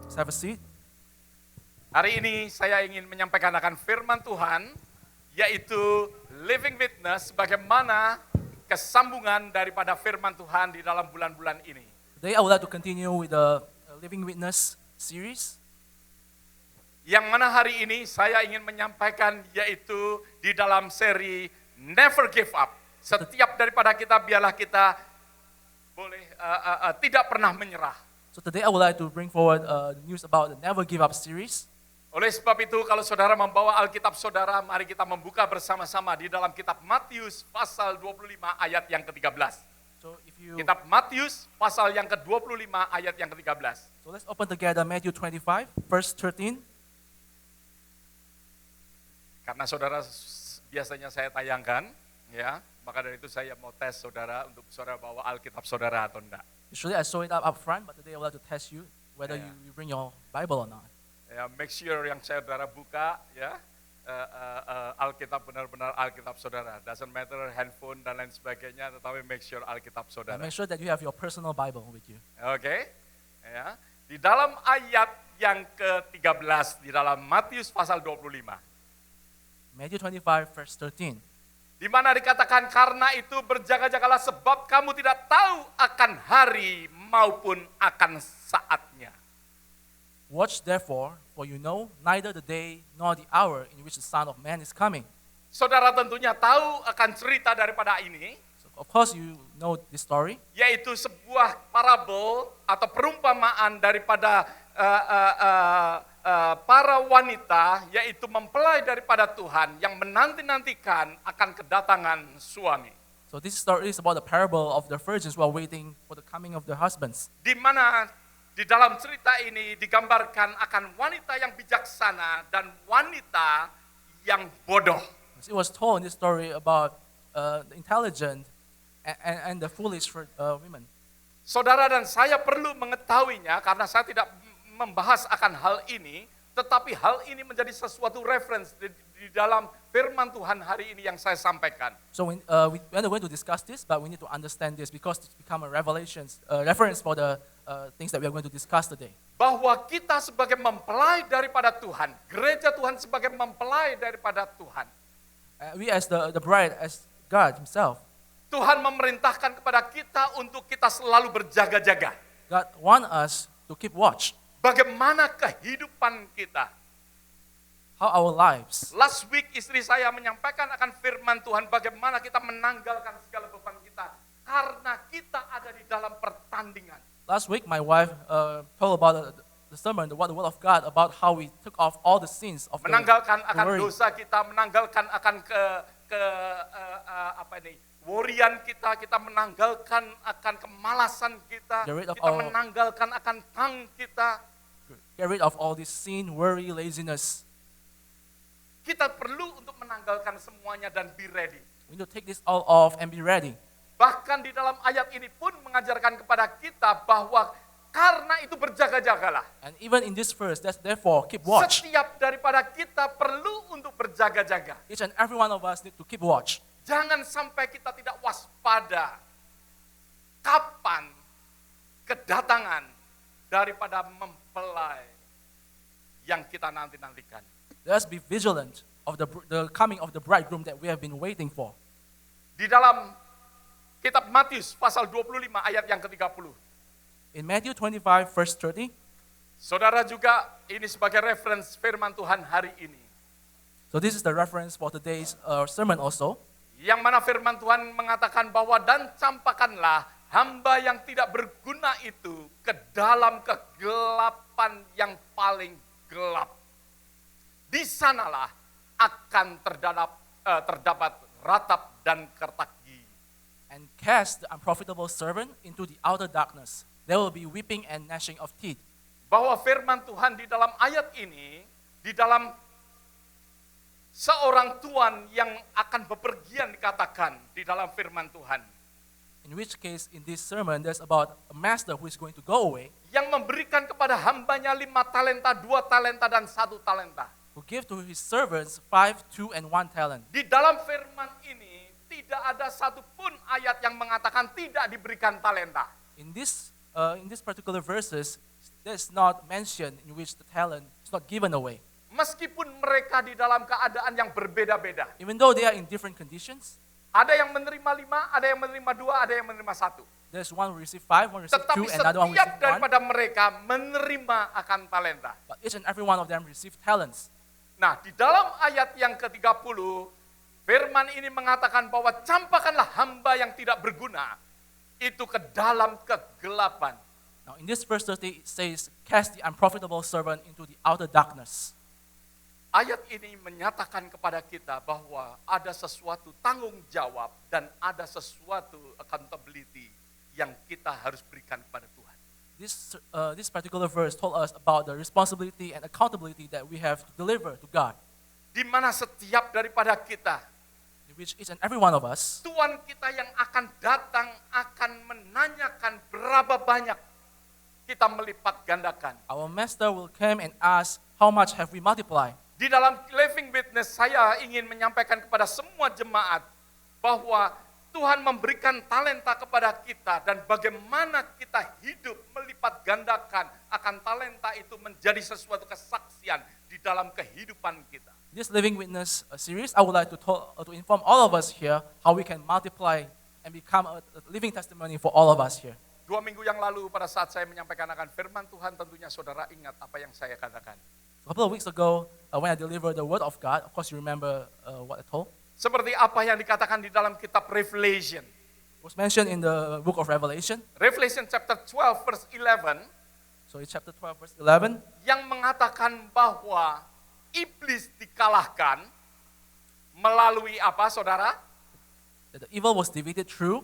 Let's have a seat. Hari ini saya ingin menyampaikan akan firman Tuhan, yaitu living witness, bagaimana kesambungan daripada firman Tuhan di dalam bulan-bulan ini. Today I would like to continue with the Living Witness series. Yang mana hari ini saya ingin menyampaikan yaitu di dalam seri Never Give Up. Setiap daripada kita biarlah kita boleh tidak pernah menyerah. So today I would like to bring forward the news about the Never Give Up series. Oleh sebab itu kalau saudara membawa Alkitab saudara, mari kita membuka bersama-sama di dalam kitab Matius pasal 25 ayat yang ke-13. So if you Kitab Matius pasal yang ke-25 ayat yang ke-13. so let's open together Matthew 25 verse 13. Karena saudara biasanya saya tayangkan, ya, maka dari itu saya mau tes saudara untuk saudara bawa Alkitab saudara atau enggak. Usually I show it up front, but today I would like to test you whether Yeah. you bring your Bible or not. Ya, make sure yang saudara buka, ya, Alkitab benar-benar Alkitab saudara. Doesn't matter handphone dan lain sebagainya, tetapi make sure Alkitab And saudara. make sure that you have your personal Bible with you. Oke, ya. Di dalam ayat yang ke-13 di dalam Matius pasal 25. Matthew 25 verse 13. Di mana dikatakan karena itu berjaga-jagalah sebab kamu tidak tahu akan hari maupun akan saatnya. Watch therefore, for you know neither the day nor the hour in which the Son of Man is coming. Saudara tentunya tahu akan cerita daripada ini, So of course you know this story. yaitu sebuah parabel atau perumpamaan daripada para wanita, yaitu mempelai daripada Tuhan yang menanti-nantikan akan kedatangan suami. So this story is about the parable of the virgins who are waiting for the coming of their husbands. Di mana di dalam cerita ini digambarkan akan wanita yang bijaksana dan wanita yang bodoh. It was told in this story about the intelligent and the foolish women. Saudara dan saya perlu mengetahuinya karena saya tidak membahas akan hal ini, tetapi hal ini menjadi sesuatu reference di dalam firman Tuhan hari ini yang saya sampaikan. So we are going to discuss this, but we need to understand this because it's become a reference for the things that we are going to discuss today. Bahwa kita sebagai mempelai daripada Tuhan, gereja Tuhan sebagai mempelai daripada Tuhan, We as the bride, as God Himself, Tuhan memerintahkan kepada kita untuk kita selalu berjaga-jaga. God want us to keep watch. Bagaimana kehidupan kita? How our lives. Last week istri saya menyampaikan akan firman Tuhan bagaimana kita menanggalkan segala beban kita karena kita ada di dalam pertandingan. Last week, my wife told about the sermon, the word of God, about how we took off all the sins of the Menanggalkan akan worry. dosa kita, menanggalkan akan worryan kita menanggalkan akan kemalasan kita, Get rid of kita all- menanggalkan akan tang kita. Get rid of all this sin, worry, laziness. Kita perlu untuk menanggalkan semuanya dan be ready. We need to take this all off and be ready. Bahkan di dalam ayat ini pun mengajarkan kepada kita bahwa karena itu berjaga-jagalah. And even in this verse, therefore, keep watch. Setiap daripada kita perlu untuk berjaga-jaga. Each and every one of us need to keep watch. Jangan sampai kita tidak waspada. Kapan kedatangan daripada mempelai yang kita nanti-nantikan. Let us be vigilant of the coming of the bridegroom that we have been waiting for. Di dalam kitab Matius pasal 25 ayat yang ke-30. In Matthew 25, verse 30, Saudara juga ini sebagai reference firman Tuhan hari ini. so this is the reference for today's sermon also. Yang mana firman Tuhan mengatakan bahwa dan campakkanlah hamba yang tidak berguna itu ke dalam kegelapan yang paling gelap. Di sanalah akan terdapat ratap dan kertak gigi. And cast the unprofitable servant into the outer darkness. There will be weeping and gnashing of teeth. Bahwa firman Tuhan di dalam ayat ini, di dalam seorang tuan yang akan bepergian dikatakan di dalam firman Tuhan. In which case, in this sermon, there's about a master who is going to go away, Yang memberikan kepada hambanya 5 talenta, 2 talenta, dan 1 talenta. who give to his servants 5, 2, and 1 talent. Di dalam firman ini tidak ada satupun ayat yang mengatakan tidak diberikan talenta. In this particular verses, there's not mention in which the talent is not given away. Meskipun mereka di dalam keadaan yang berbeda-beda. Even though they are in different conditions, Ada yang menerima 5, ada yang menerima 2, ada yang menerima 1. there's one who receive 5, one receive 2, Tetapi and another one setiap receive 1. daripada mereka menerima akan talenta. But each and every one of them receive talents. Nah, di dalam ayat yang ke-30, firman ini mengatakan bahwa campakkanlah hamba yang tidak berguna itu ke dalam kegelapan. Now in this verse 30 it says, cast the unprofitable servant into the outer darkness. Ayat ini menyatakan kepada kita bahwa ada sesuatu tanggung jawab dan ada sesuatu accountability yang kita harus berikan kepada Tuhan. This particular verse told us about the responsibility and accountability that we have to deliver to God, Di mana setiap daripada kita, in which each and every one of us, Tuhan kita yang akan datang akan menanyakan berapa banyak kita melipat gandakan. our Master will come and ask, how much have we multiplied? Di dalam Living Witness saya ingin menyampaikan kepada semua jemaat bahwa Tuhan memberikan talenta kepada kita dan bagaimana kita hidup melipat gandakan akan talenta itu menjadi sesuatu kesaksian di dalam kehidupan kita. This Living Witness series, I would like to inform all of us here how we can multiply and become a living testimony for all of us here. 2 minggu yang lalu pada saat saya menyampaikan akan firman Tuhan, tentunya saudara ingat apa yang saya katakan. A couple of weeks ago, when I delivered the word of God, of course you remember what I told. Seperti apa yang dikatakan di dalam kitab Revelation. It was mentioned in the book of Revelation. Revelation chapter 12 verse 11. So in chapter 12 verse 11, Yang mengatakan bahwa iblis dikalahkan melalui apa saudara? that the evil was defeated through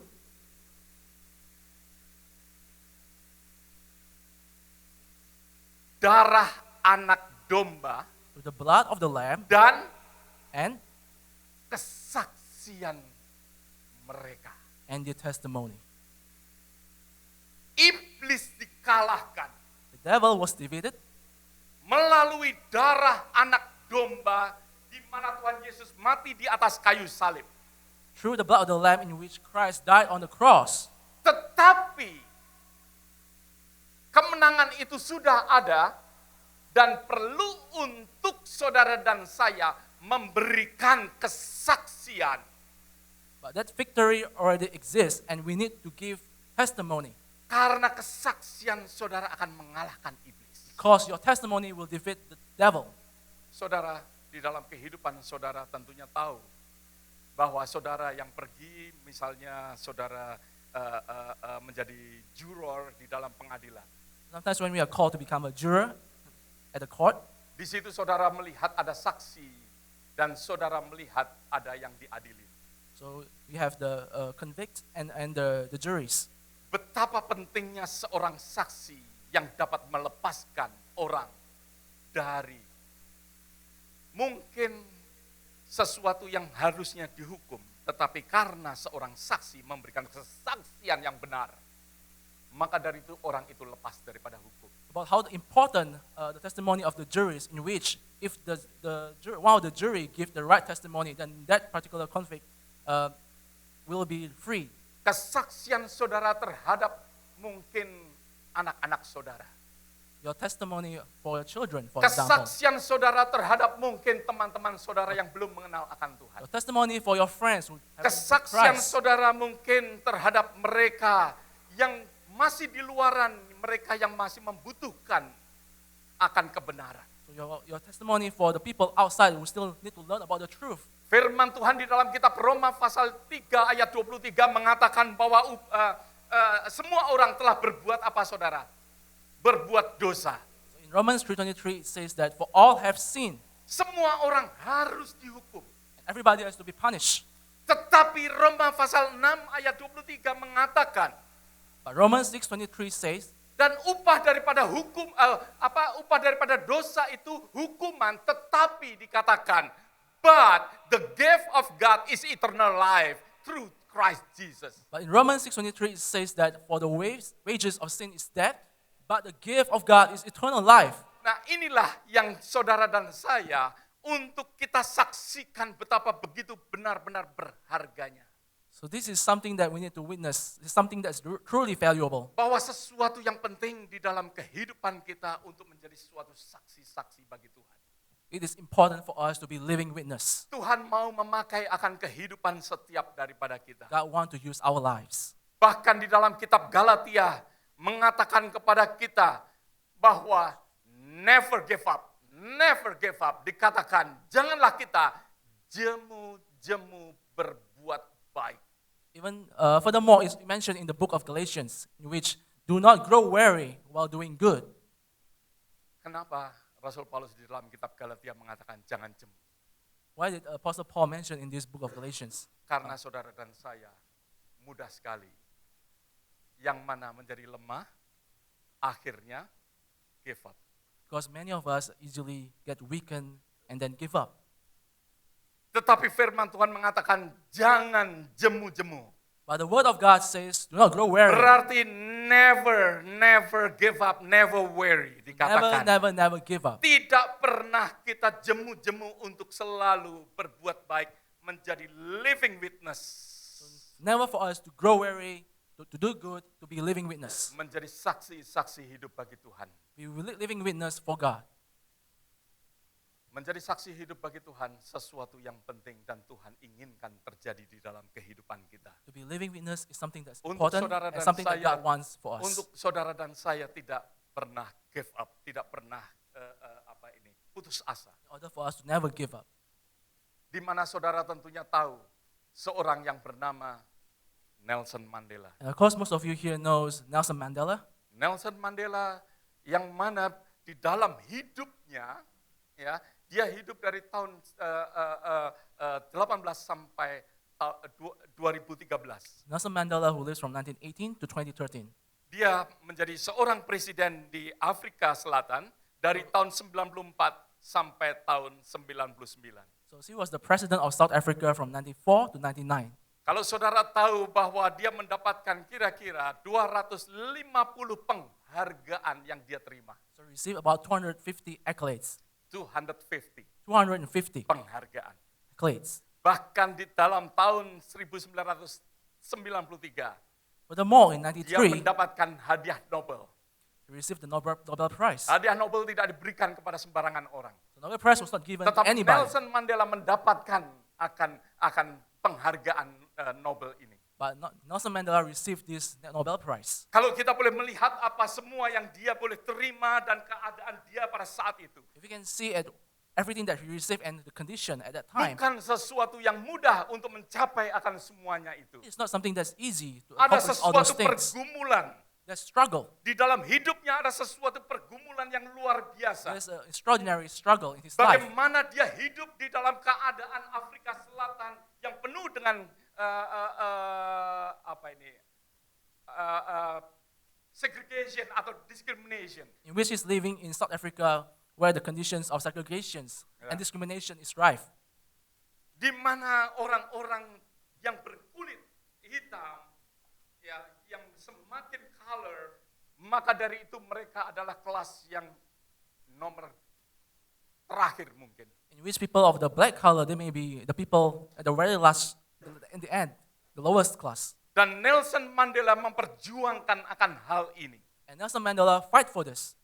Darah anak domba the blood of the Lamb dan and kesaksian mereka. the testimony. Iblis dikalahkan The devil was defeated melalui darah anak domba di mana Tuhan Yesus mati di atas kayu salib. through the blood of the Lamb in which Christ died on the cross. Tetapi kemenangan itu sudah ada dan perlu untuk saudara dan saya memberikan kesaksian. But that victory already exists and we need to give testimony Karena kesaksian saudara akan mengalahkan iblis. because your testimony will defeat the devil. Saudara, di dalam kehidupan saudara tentunya tahu bahwa saudara yang pergi, misalnya saudara menjadi juror di dalam pengadilan. Sometimes when we are called to become a juror at the court, Di situ saudara melihat ada saksi dan saudara melihat ada yang diadili. so we have the convict and the juries. Betapa pentingnya seorang saksi yang dapat melepaskan orang dari mungkin sesuatu yang harusnya dihukum, tetapi karena seorang saksi memberikan kesaksian yang benar, maka dari itu orang itu lepas daripada hukum. About how important the testimony of the juries, in which if one of the jury give the right testimony, then that particular convict will be free. Kesaksian saudara terhadap mungkin anak-anak saudara. Your testimony for your children, for example. Kesaksian saudara terhadap mungkin teman-teman saudara yang belum mengenal akan Tuhan. Your testimony for your friends who have Kesaksian Christ. saudara mungkin terhadap mereka yang masih di luaran, mereka yang masih membutuhkan akan kebenaran. So your testimony for the people outside who still need to learn about the truth. Firman Tuhan di dalam kitab Roma pasal 3 ayat 23 mengatakan bahwa semua orang telah berbuat apa saudara? Berbuat dosa. So in Romans 3:23 it says that for all have sinned, Semua orang harus dihukum. and everybody has to be punished. Tetapi Roma pasal 6 ayat 23 mengatakan, But Romans 6:23 says, dan upah daripada upah daripada dosa itu hukuman, tetapi dikatakan, but the gift of God is eternal life through Christ Jesus. but in Romans 6:23 it says that for the wages of sin is death, but the gift of God is eternal life. Nah, inilah yang saudara dan saya untuk kita saksikan betapa begitu benar-benar berharganya. So this is something that we need to witness. It's something that's truly valuable. Bahwa sesuatu yang penting di dalam kehidupan kita untuk menjadi suatu saksi-saksi bagi Tuhan. It is important for us to be living witness. Tuhan mau memakai akan kehidupan setiap daripada kita. God wants to use our lives. Bahkan di dalam kitab Galatia mengatakan kepada kita bahwa never give up, never give up. Dikatakan janganlah kita jemu-jemu berbuat baik. Even furthermore, it's mentioned in the book of Galatians, in which do not grow weary while doing good. Kenapa Rasul Paulus di dalam kitab Galatia mengatakan jangan jemu? Why did Apostle Paul mention in this book of Galatians? Karena saudara dan saya mudah sekali yang mana menjadi lemah, akhirnya give up. Because many of us easily get weakened and then give up. Tetapi firman Tuhan mengatakan jangan jemu-jemu. But the word of God says, do not grow weary. Berarti never give up, never weary dikatakan. Never give up. Tidak pernah kita jemu-jemu untuk selalu berbuat baik, menjadi living witness. Never for us to grow weary, to do good, to be living witness. Menjadi saksi-saksi hidup bagi Tuhan. Be living witness for God. Menjadi saksi hidup bagi Tuhan sesuatu yang penting dan Tuhan inginkan terjadi di dalam kehidupan kita. To be living witness is something that's Untuk important saudara and dan something that saya, God wants for us. untuk saudara dan saya tidak pernah give up, tidak pernah putus asa. In order for us to never give up. Di mana saudara tentunya tahu seorang yang bernama Nelson Mandela. And of course, most of you here knows Nelson Mandela. Nelson Mandela yang mana di dalam hidupnya, ya, dia hidup dari tahun 18 sampai 2013. Nelson Mandela, who lives from 1918 to 2013. Dia menjadi seorang presiden di Afrika Selatan dari tahun 94 sampai tahun 99. So he was the president of South Africa from 94 to 99. Kalau saudara tahu bahwa dia mendapatkan kira-kira 250 penghargaan yang dia terima. So he received about 250 accolades. 250 250 penghargaan. accolades. Bahkan di dalam tahun 1993, Furthermore, in dia 93, mendapatkan hadiah Nobel. he received the Nobel Prize. Hadiah Nobel tidak diberikan kepada sembarangan orang. The Nobel Prize was not given to Tetapi anybody. Nelson Mandela mendapatkan akan penghargaan Nobel ini. But Nelson Mandela received this Nobel Prize. Kalau kita boleh melihat apa semua yang dia boleh terima dan keadaan dia pada saat itu. If you can see at everything that he received and the condition at that time, Bukan sesuatu yang mudah untuk mencapai akan semuanya itu. it's not something that's easy to Ada accomplish all those sesuatu things. pergumulan. There's struggle. Di dalam hidupnya ada sesuatu pergumulan yang luar biasa. There's an extraordinary struggle in his life. Bagaimana dia hidup di dalam keadaan Afrika Selatan yang penuh dengan segregation atau discrimination. In which he's living in South Africa, where the conditions of segregations and discrimination is rife. Di mana orang-orang yang berkulit hitam, ya, yang semakin color, maka dari itu mereka adalah kelas yang nomor terakhir mungkin. In which people of the black color, they may be the people at the very last, in the end, the lowest class. Dan Nelson Mandela memperjuangkan akan hal ini. And Nelson Mandela fight for this.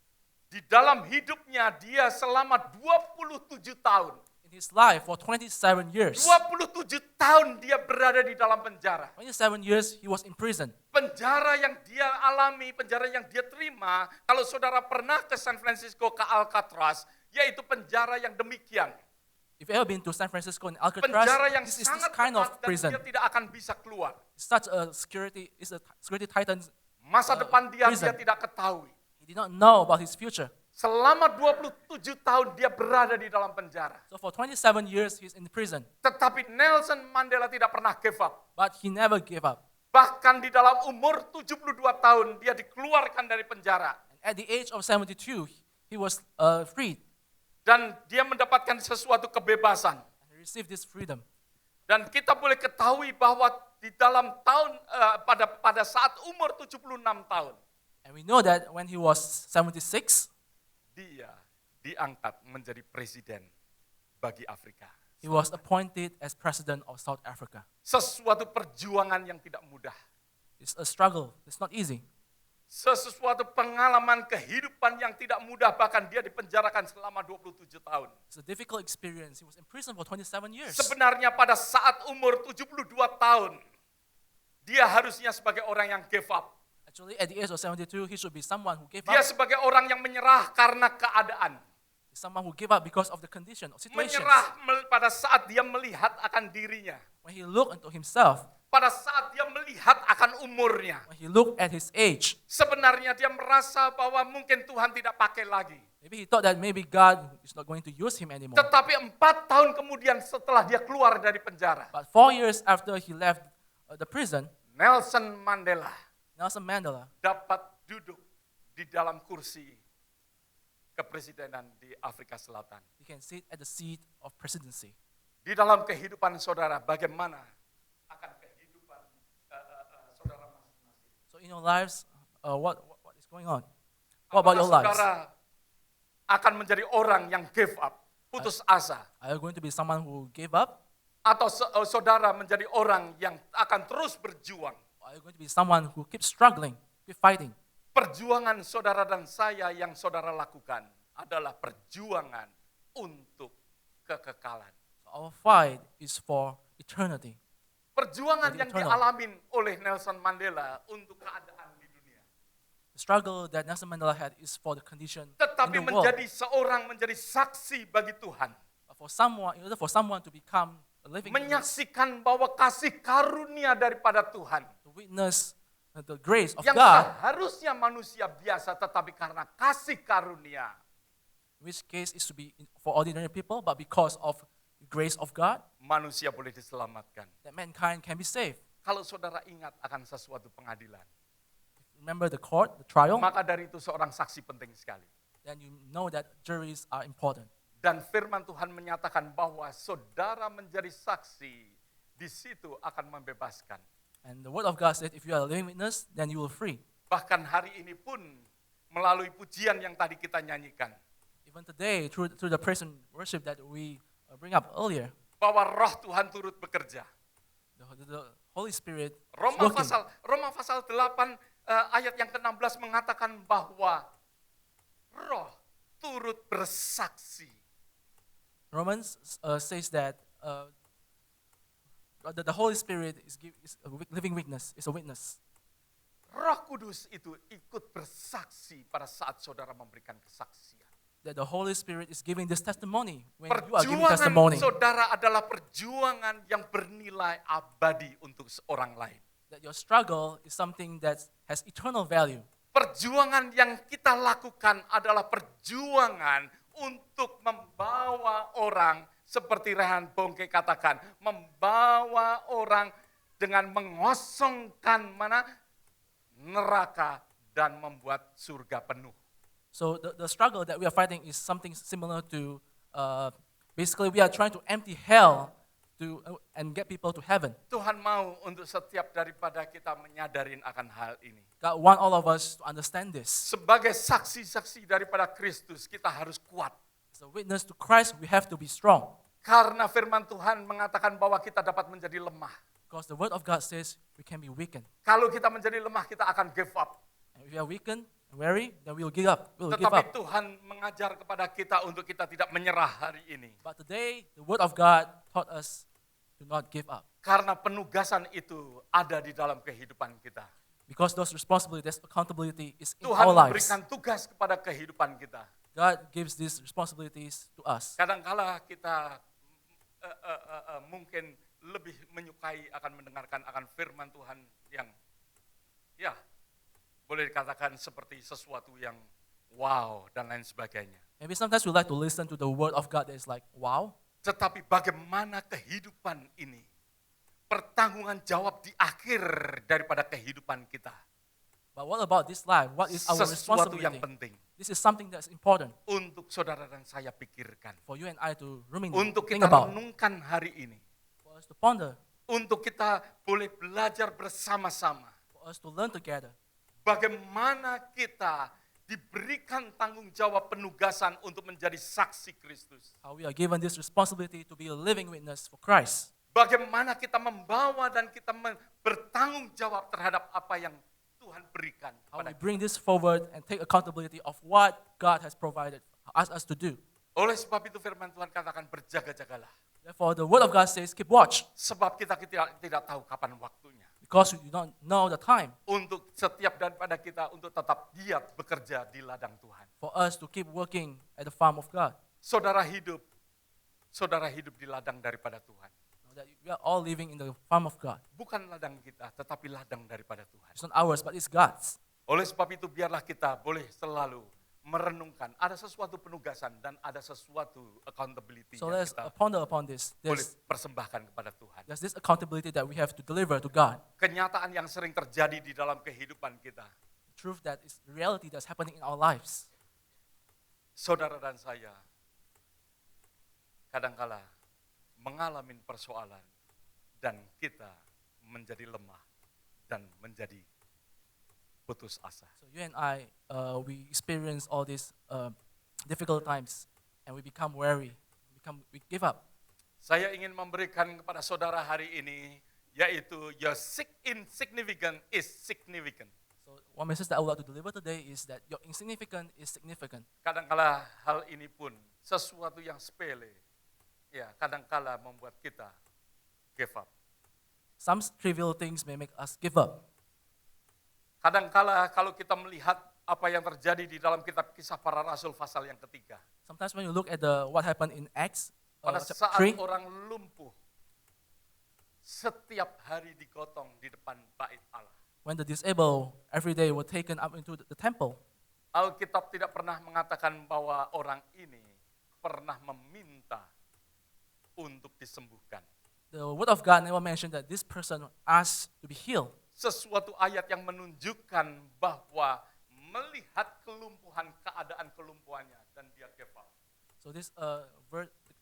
Di dalam hidupnya dia selama 27 tahun. In his life for 27 years. 27 tahun dia berada di dalam penjara. 27 years he was in prison. Penjara yang dia alami, penjara yang dia terima, kalau saudara pernah ke San Francisco, ke Alcatraz, yaitu penjara yang demikian. If you ever been to San Francisco and Alcatraz, Penjara yang this is sangat this kind of ketat dan prison. dia tidak akan bisa keluar. It's such a security titan. Masa depan dia prison. tidak ketahui. He did not know about his future. Selama 27 tahun dia berada di dalam penjara. So for 27 years he's in prison. Tetapi Nelson Mandela tidak pernah give up. But he never gave up. Bahkan di dalam umur 72 tahun dia dikeluarkan dari penjara. And at the age of 72, he was freed. Dan dia mendapatkan sesuatu kebebasan. And he received this freedom. Dan kita boleh ketahui bahwa di dalam tahun pada saat umur 76 tahun And we know that when he was 76, dia diangkat menjadi presiden bagi Afrika He was appointed as president of South Africa. Sesuatu perjuangan yang tidak mudah. It's a struggle. It's not easy. Sesuatu pengalaman kehidupan yang tidak mudah, bahkan dia dipenjarakan selama 27 tahun. It's a difficult experience. He was in prison for 27 years. Sebenarnya pada saat umur 72 tahun, dia harusnya sebagai orang yang give up. Actually, at the age of 72, he should be someone who gave Dia up. sebagai orang yang menyerah karena keadaan. Someone who gave up because of the condition or situations. Menyerah pada saat dia melihat akan dirinya. When he looked into himself, Pada saat dia melihat akan umurnya. when he looked at his age, Sebenarnya dia merasa bahwa mungkin Tuhan tidak pakai lagi. maybe he thought that maybe God is not going to use him anymore. Tetapi 4 tahun kemudian setelah dia keluar dari penjara, But 4 years after he left the prison, Nelson Mandela Nelson Mandela dapat duduk di dalam kursi kepresidenan di Afrika Selatan. he can sit at the seat of presidency. Di dalam kehidupan saudara, bagaimana akan kehidupan saudara masing-masing? So in your lives, what is going on? What about Apakah your lives? saudara akan menjadi orang yang give up, putus asa? Are you going to be someone who gave up? Atau saudara menjadi orang yang akan terus berjuang? Or are you going to be someone who keeps struggling, keep fighting? Perjuangan saudara dan saya yang saudara lakukan adalah perjuangan untuk kekekalan. Our fight is for eternity. Perjuangan Jadi yang eternal. dialami oleh Nelson Mandela untuk keadaan di dunia. The struggle that Nelson Mandela had is for the condition Tetapi in the world. menjadi saksi bagi Tuhan. But for someone, in order for someone to become a living witness, Menyaksikan bahwa kasih karunia daripada Tuhan. to witness the grace of Yang God, seharusnya manusia biasa, tetapi karena kasih karunia. in which case is to be for ordinary people, but because of the grace of God, Manusia boleh diselamatkan. that mankind can be saved. Kalau saudara ingat akan sesuatu pengadilan. Remember the court, the trial, Maka dari itu seorang saksi penting sekali. then you know that juries are important. Dan firman Tuhan menyatakan bahwa saudara menjadi saksi, di situ akan membebaskan. And the word of God said, if you are a living witness, then you will free. Bahkan hari ini pun melalui pujian yang tadi kita nyanyikan. Even today, through the praise and worship that we bring up earlier, Bahwa roh Tuhan turut bekerja. the Holy Spirit is Roma working. pasal 8 ayat yang ke-16 mengatakan bahwa roh turut bersaksi. Romans says that the Holy Spirit is a living witness, is a witness. Roh Kudus itu ikut bersaksi pada saat saudara memberikan kesaksian. That the Holy Spirit is giving this testimony when you are giving testimony. Perjuangan saudara adalah perjuangan yang bernilai abadi untuk seorang lain. That your struggle is something that has eternal value. Perjuangan yang kita lakukan adalah perjuangan untuk membawa orang, seperti Rehan Bongke katakan, membawa orang dengan mengosongkan neraka dan membuat surga penuh. So the struggle that we are fighting is something similar to, basically we are trying to empty hell and get people to heaven. Tuhan mau untuk setiap daripada kita menyadarin akan hal ini. God want all of us to understand this. Sebagai saksi-saksi daripada Kristus, kita harus kuat. As a witness to Christ, we have to be strong. Karena firman Tuhan mengatakan bahwa kita dapat menjadi lemah. Because the word of God says we can be weakened. Kalau kita menjadi lemah, kita akan give up. And if we are weakened and weary, then we will give up. We will give Tetapi up. Tuhan mengajar kepada kita untuk kita tidak menyerah hari ini. But today, the word of God taught us to not give up. Karena penugasan itu ada di dalam kehidupan kita. Because those responsibilities, accountability is in Tuhan our lives. memberikan tugas kepada kehidupan kita. God gives these responsibilities to us. Kadangkala kita mungkin lebih menyukai akan mendengarkan akan firman Tuhan yang ya boleh dikatakan seperti sesuatu yang wow dan lain sebagainya. Maybe sometimes we like to listen to the word of God that is like, wow. Tetapi bagaimana kehidupan ini? Pertanggungan jawab di akhir daripada kehidupan kita. But what about this life? What is our Sesuatu yang responsibility? penting This is something that's important untuk saudara dan saya pikirkan. for you and I to ruminate, Untuk think kita about, renungkan hari ini. for us to ponder, Untuk kita boleh belajar bersama-sama. for us to learn together. Bagaimana kita diberikan tanggung jawab penugasan untuk menjadi saksi Kristus. How we are given this responsibility to be a living witness for Christ. Bagaimana kita membawa dan kita bertanggung jawab terhadap apa yang Tuhan berikan How kepada we kita. bring this forward and take accountability of what God has provided, asked us to do. Oleh sebab itu firman Tuhan katakan berjaga-jagalah. Therefore, the word of God says, keep watch, Sebab kita tidak tahu kapan waktunya. because you don't know the time Untuk setiap daripada kita untuk tetap giat bekerja di ladang Tuhan. for us to keep working at the farm of God. Saudara hidup di ladang daripada Tuhan. Know that we are all living in the farm of God. Bukan ladang kita, tetapi ladang daripada Tuhan. It's not ours, but it's God's. Oleh sebab itu biarlah kita boleh selalu merenungkan. Ada sesuatu penugasan dan ada sesuatu accountability So yang let's kita ponder upon this. boleh persembahkan kepada Tuhan. There's this accountability that we have to deliver to God. Kenyataan yang sering terjadi di dalam kehidupan kita. The truth that is the reality that's happening in our lives. Saudara dan saya kadangkala mengalami persoalan dan kita menjadi lemah dan menjadi putus asa. So you and I, we experience all these difficult times, and we become weary. We give up. Saya ingin memberikan kepada saudara hari ini, yaitu your insignificant is significant. So one message that I would like to deliver today is that your insignificant is significant. Kadangkala hal ini pun sesuatu yang sepele, ya kadangkala membuat kita give up. Some trivial things may make us give up. Kadangkala kalau kita melihat apa yang terjadi di dalam kitab Kisah Para Rasul pasal yang ketiga. Sometimes when you look at what happened in Acts Pada chapter saat 3, orang lumpuh, setiap hari digotong di depan bait Allah. when the disabled every day were taken up into the temple, Alkitab tidak pernah mengatakan bahwa orang ini pernah meminta untuk disembuhkan. the word of God never mentioned that this person asked to be healed. Sesuatu ayat yang menunjukkan bahwa melihat kelumpuhan, keadaan kelumpuhannya, dan dia give up. So this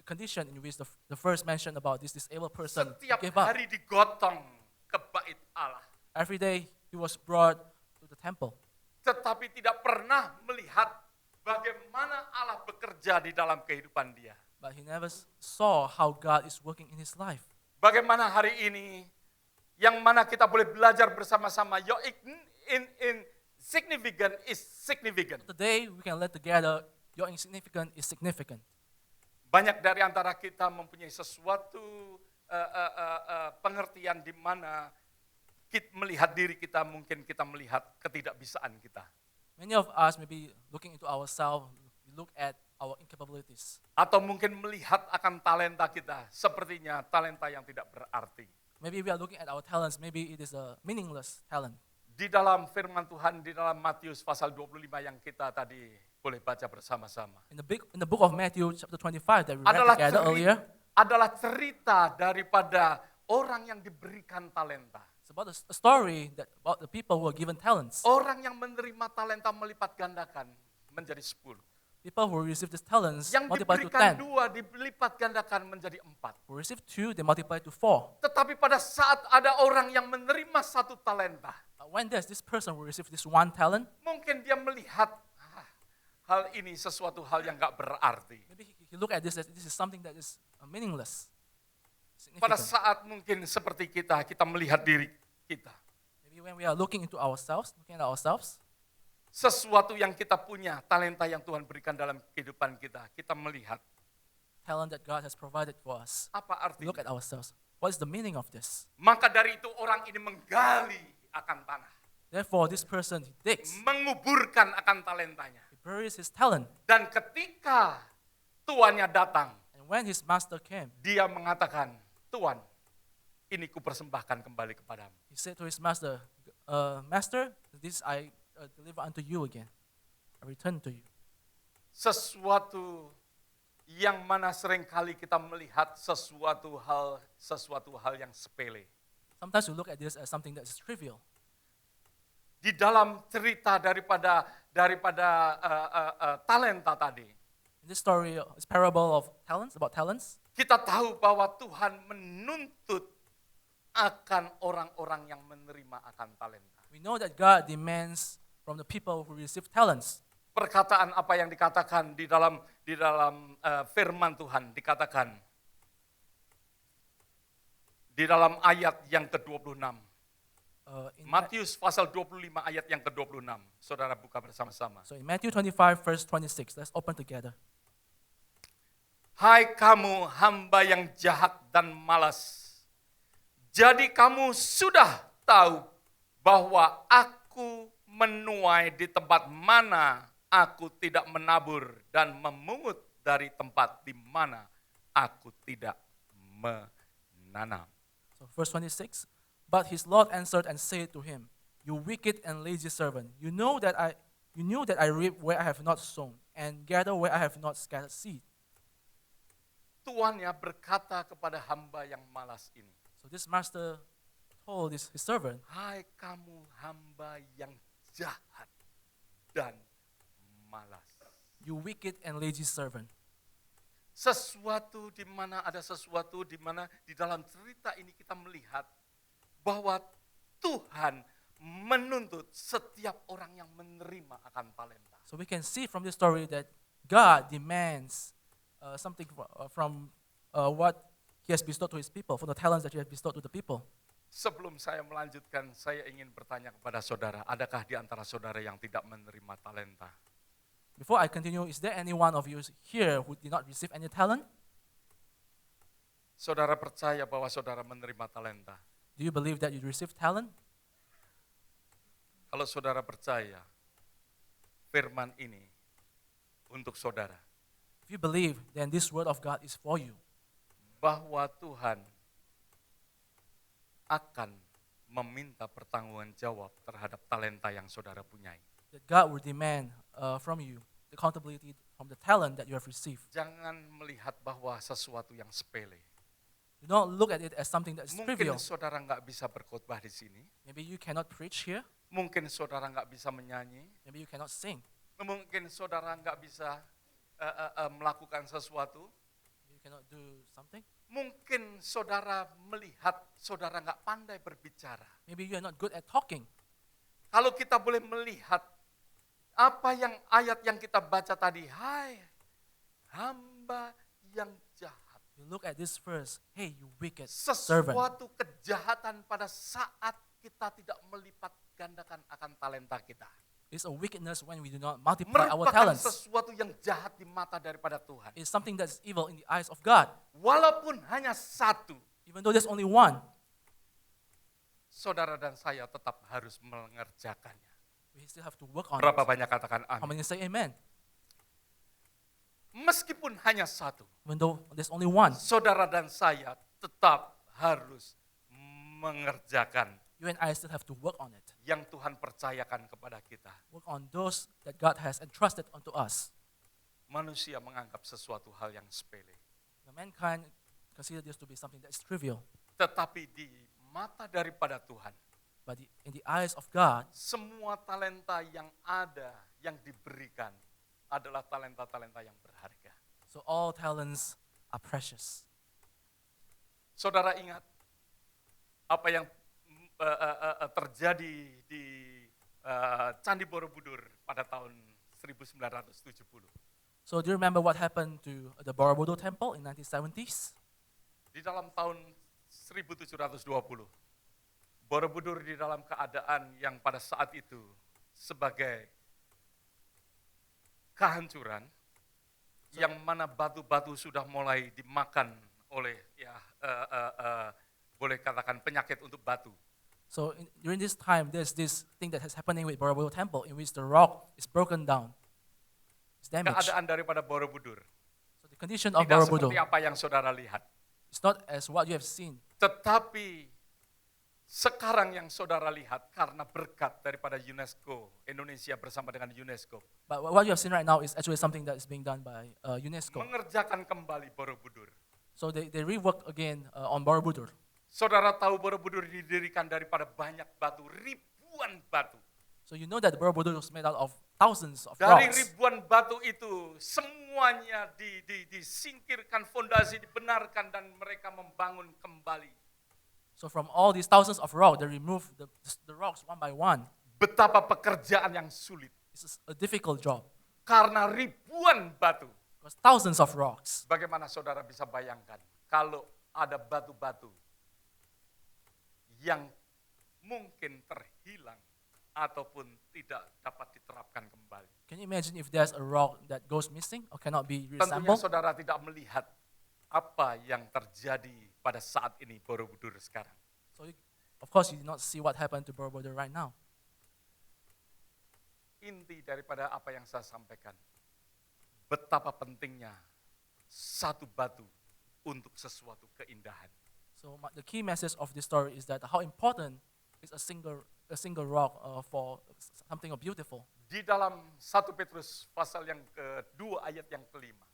condition in which the first mention about this disabled person Setiap gave up. hari digotong ke bait Allah. Every day he was brought to the temple, Tetapi tidak pernah melihat bagaimana Allah bekerja di dalam kehidupan dia. but he never saw how God is working in his life. Bagaimana hari ini, yang mana kita boleh belajar bersama-sama, your insignificant is significant. Today we can let together your insignificant is significant. Banyak dari antara kita mempunyai sesuatu pengertian di mana kita melihat diri kita, mungkin kita melihat ketidakbisaan kita. Many of us may be looking into ourselves, we look at our incapabilities. Atau mungkin melihat akan talenta kita, sepertinya talenta yang tidak berarti. Maybe we are looking at our talents, maybe it is a meaningless talent. Di dalam firman Tuhan, di dalam Matius pasal 25 yang kita tadi boleh baca bersama-sama. In the book of Matthew chapter 25 that we read Adalah together earlier, cerita daripada orang yang diberikan talenta. it's about a story about the people who are given talents. Orang yang menerima talenta melipat gandakan menjadi 10. People who receive these talents Yang multiply to diberikan 10. 2 dilipat gandakan menjadi 4. Who receive 2, they multiply to 4. Tetapi pada saat ada orang yang menerima 1 talenta, When there's this person who receive this 1 talent, mungkin dia melihat hal ini sesuatu hal yang gak berarti. maybe he look at this as this is something that is meaningless, Pada significant. saat mungkin seperti kita melihat diri kita. Maybe when we are looking at ourselves, Sesuatu yang kita punya, talenta yang Tuhan berikan dalam kehidupan kita melihat. talent that God has provided for us, Apa we look artinya? at ourselves. What is the meaning of this? Maka dari itu orang ini menggali akan tanah. Therefore, this person he digs, Menguburkan akan talentanya. he buries his talent, Dan ketika tuannya datang, and when his master came, dia mengatakan, Tuan, ini kupersembahkan kembali kepadamu. he said to his master, Master, this I deliver unto you again. I return to you. Sesuatu yang mana seringkali kita melihat sesuatu hal yang sepele. Sometimes we look at this as something that is trivial. Di dalam cerita daripada talenta tadi, In this story, this parable of talents, about talents, kita tahu bahwa Tuhan menuntut akan orang-orang yang menerima akan talenta. we know that God demands from the people who receive talents. perkataan apa yang dikatakan di dalam firman Tuhan, dikatakan di dalam ayat yang ke-26. In Matius pasal 25 ayat yang ke-26. Saudara buka bersama-sama. So in Matthew 25, verse 26, let's open together. Hai kamu hamba yang jahat dan malas. Jadi kamu sudah tahu bahwa aku menuai di tempat mana aku tidak menabur dan memungut dari tempat di mana aku tidak menanam. So verse 26, but his Lord answered and said to him, you wicked and lazy servant, you knew that I reap where I have not sown, and gather where I have not scattered seed. Tuannya berkata kepada hamba yang malas ini, So this master told his servant, hai kamu hamba yang jahat dan malas. you wicked and lazy servant. Sesuatu di mana ada sesuatu di mana di dalam cerita ini kita melihat bahwa Tuhan menuntut setiap orang yang menerima akan talenta. So we can see from this story that God demands something from what he has bestowed to his people, from the talents that he has bestowed to the people. Sebelum saya melanjutkan, saya ingin bertanya kepada saudara, adakah di antara saudara yang tidak menerima talenta? Before I continue, is there any one of you here who did not receive any talent? Saudara percaya bahwa saudara menerima talenta? Do you believe that you received talent? Kalau saudara percaya, firman ini untuk saudara, If you believe, then this word of God is for you. bahwa Tuhan akan meminta pertanggungan jawab terhadap talenta yang saudara punyai. That God will demand from you the accountability from the talent that you have received. Jangan melihat bahwa sesuatu yang sepele. Do not look at it as something that is trivial. Mungkin saudara nggak bisa berkhotbah di sini, Maybe you cannot preach here. mungkin saudara nggak bisa menyanyi, Maybe you cannot sing. mungkin saudara nggak bisa melakukan sesuatu, You cannot do something. mungkin saudara melihat saudara nggak pandai berbicara. Maybe you are not good at talking. Kalau kita boleh melihat apa yang ayat yang kita baca tadi, hai hamba yang jahat. You look at this verse, hey, you wicked servant. Sesuatu kejahatan pada saat kita tidak melipat gandakan akan talenta kita. It's a wickedness when we do not multiply our Merupakan talents. sesuatu yang jahat di mata daripada Tuhan. It's something that's evil in the eyes of God. Walaupun hanya satu, Even though there's only one, saudara dan saya tetap harus mengerjakannya. we still have to work on Berapa it. banyak katakan How amin? many say amen? Meskipun hanya satu, Even though there's only one, saudara dan saya tetap harus mengerjakan you and I still have to work on it. yang Tuhan percayakan kepada kita. Work on those that God has entrusted unto us. Manusia menganggap sesuatu hal yang sepele. The mankind consider this to be something that is trivial, Tetapi di mata daripada Tuhan, but in the eyes of God, semua talenta yang ada, yang diberikan, adalah talenta-talenta yang berharga. so all talents are precious. Saudara ingat apa yang terjadi di Candi Borobudur pada tahun 1970. So do you remember what happened to the Borobudur Temple in 1970s? Di dalam tahun 1720, Borobudur di dalam keadaan yang pada saat itu sebagai kehancuran, yang mana batu-batu sudah mulai dimakan oleh boleh katakan penyakit untuk batu. So during this time, there's this thing that is happening with Borobudur Temple in which the rock is broken down. It's damaged. Keadaan daripada Borobudur So the condition of tidak Borobudur seperti apa yang saudara lihat. is not as what you have seen. Tetapi sekarang yang saudara lihat karena berkat daripada UNESCO, Indonesia bersama dengan UNESCO, But what you have seen right now is actually something that is being done by UNESCO. mengerjakan kembali Borobudur. So they reworked again on Borobudur. Saudara tahu Borobudur didirikan daripada banyak batu, ribuan batu. So you know that Borobudur was made out of thousands of Dari rocks. ribuan batu itu semuanya disingkirkan, fondasi dibenarkan dan mereka membangun kembali. So from all these thousands of rocks, they removed the rocks one by one. Betapa pekerjaan yang sulit. It's a difficult job. Karena ribuan batu. Because thousands of rocks. Bagaimana saudara bisa bayangkan kalau ada batu-batu yang mungkin terhilang ataupun tidak dapat diterapkan kembali. Can you imagine if there's a rock that goes missing or cannot be Tentunya reassembled? saudara tidak melihat apa yang terjadi pada saat ini Borobudur sekarang. So of course you do not see what happened to Borobudur right now. Inti daripada apa yang saya sampaikan, betapa pentingnya satu batu untuk sesuatu keindahan. So the key message of this story is that how important is a single rock for something beautiful. Di dalam 1 Petrus pasal yang kedua ayat yang kelima,